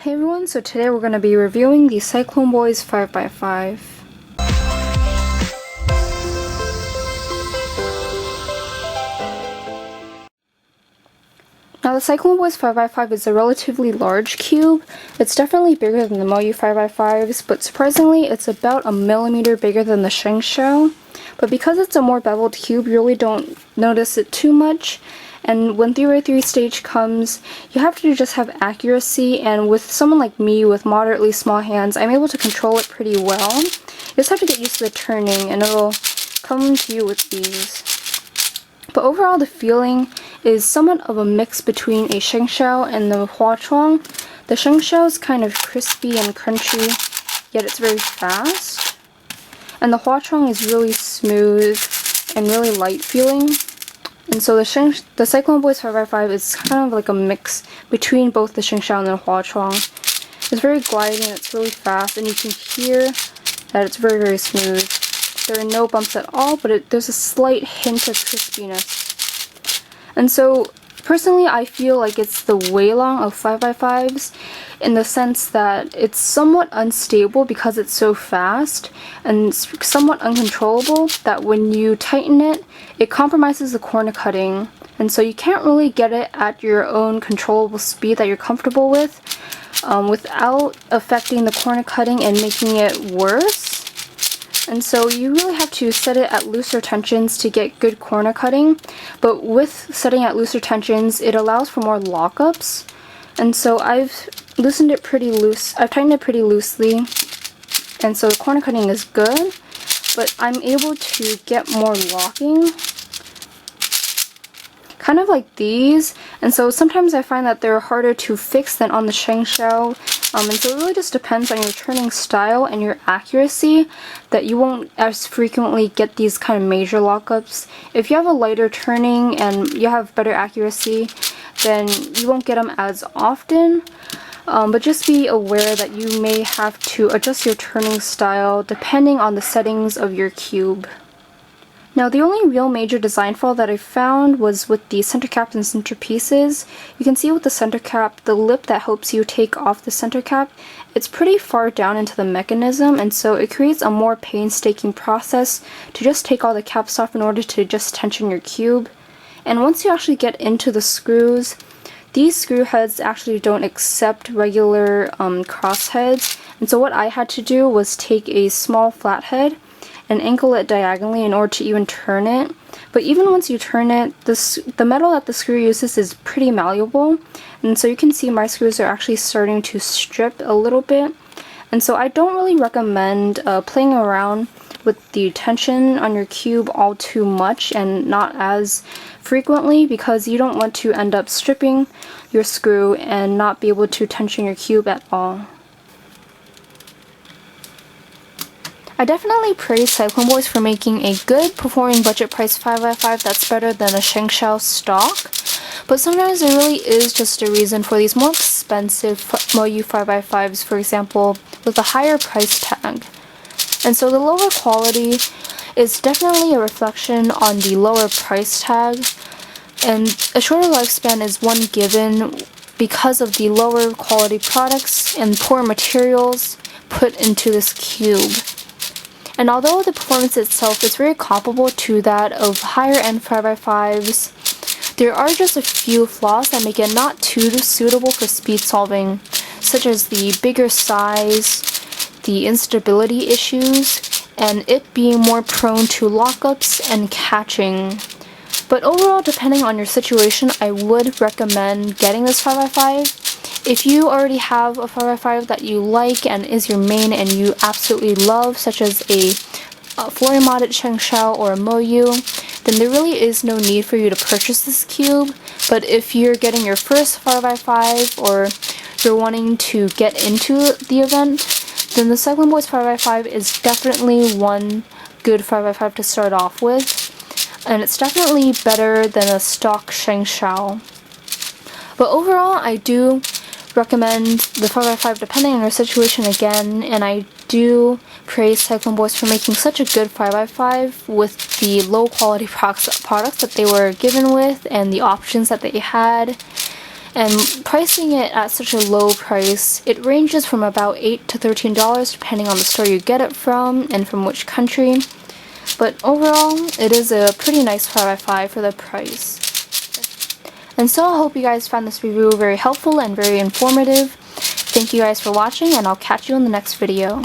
Hey everyone, so today we're going to be reviewing the Cyclone Boys 5x5. Now the Cyclone Boys 5x5 is a relatively large cube. It's definitely bigger than the Moyu 5x5s, but surprisingly it's about a millimeter bigger than the Shengshou. But because it's a more beveled cube, you really don't notice it too much. And when 3x3 stage comes, you have to just have accuracy, and with someone like me with moderately small hands, I'm able to control it pretty well. You just have to get used to the turning, and it'll come to you with ease. But overall, the feeling is somewhat of a mix between a Shengshou and the Huachuang. The Shengshou is kind of crispy and crunchy, yet it's very fast. And the Huachuang is really smooth and really light feeling. And so the Cyclone Boys 5x5 is kind of like a mix between both the Shengshou and the Huachuang. It's very gliding, it's really fast, and you can hear that it's very, very smooth. There are no bumps at all, but there's a slight hint of crispiness. And so, personally, I feel like it's the Weilong of 5x5s in the sense that it's somewhat unstable because it's so fast and somewhat uncontrollable that when you tighten it, it compromises the corner cutting. And so you can't really get it at your own controllable speed that you're comfortable with without affecting the corner cutting and making it worse. And so you really have to set it at looser tensions to get good corner cutting, but with setting at looser tensions, it allows for more lockups. And so I've tightened it pretty loosely, and so the corner cutting is good, but I'm able to get more locking, kind of like these. And so sometimes I find that they're harder to fix than on the Shengshou. And so it really just depends on your turning style and your accuracy that you won't as frequently get these kind of major lockups. If you have a lighter turning and you have better accuracy, then you won't get them as often. But just be aware that you may have to adjust your turning style depending on the settings of your cube. Now, the only real major design flaw that I found was with the center caps and center pieces. You can see with the center cap, the lip that helps you take off the center cap, it's pretty far down into the mechanism, and so it creates a more painstaking process to just take all the caps off in order to just tension your cube. And once you actually get into the screws, these screw heads actually don't accept regular cross heads, and so what I had to do was take a small flathead and angle it diagonally in order to even turn it. But even once you turn it, the metal that the screw uses is pretty malleable, and so you can see my screws are actually starting to strip a little bit. And so I don't really recommend playing around with the tension on your cube all too much and not as frequently, because you don't want to end up stripping your screw and not be able to tension your cube at all. I definitely praise Cyclone Boys for making a good performing budget price 5x5 that's better than a Shengshou stock, but sometimes there really is just a reason for these more expensive Moyu 5x5s, for example, with a higher price tag. And so the lower quality is definitely a reflection on the lower price tag, and a shorter lifespan is one given because of the lower quality products and poor materials put into this cube. And although the performance itself is very comparable to that of higher end 5x5s, there are just a few flaws that make it not too suitable for speed solving, such as the bigger size, the instability issues, and it being more prone to lockups and catching. But overall, depending on your situation, I would recommend getting this 5x5. If you already have a 5x5 that you like and is your main and you absolutely love, such as a fully modded Shengshou or a Moyu, then there really is no need for you to purchase this cube. But if you're getting your first 5x5 or you're wanting to get into the event, then the Cyclone Boys 5x5 is definitely one good 5x5 to start off with, and it's definitely better than a stock Shengshou. But overall, I do recommend the 5x5 depending on your situation again, and I do praise Cyclone Boys for making such a good 5x5 with the low quality products that they were given with and the options that they had. And pricing it at such a low price, it ranges from about $8 to $13 depending on the store you get it from and from which country. But overall, it is a pretty nice 5x5 for the price. And so I hope you guys found this review very helpful and very informative. Thank you guys for watching, and I'll catch you in the next video.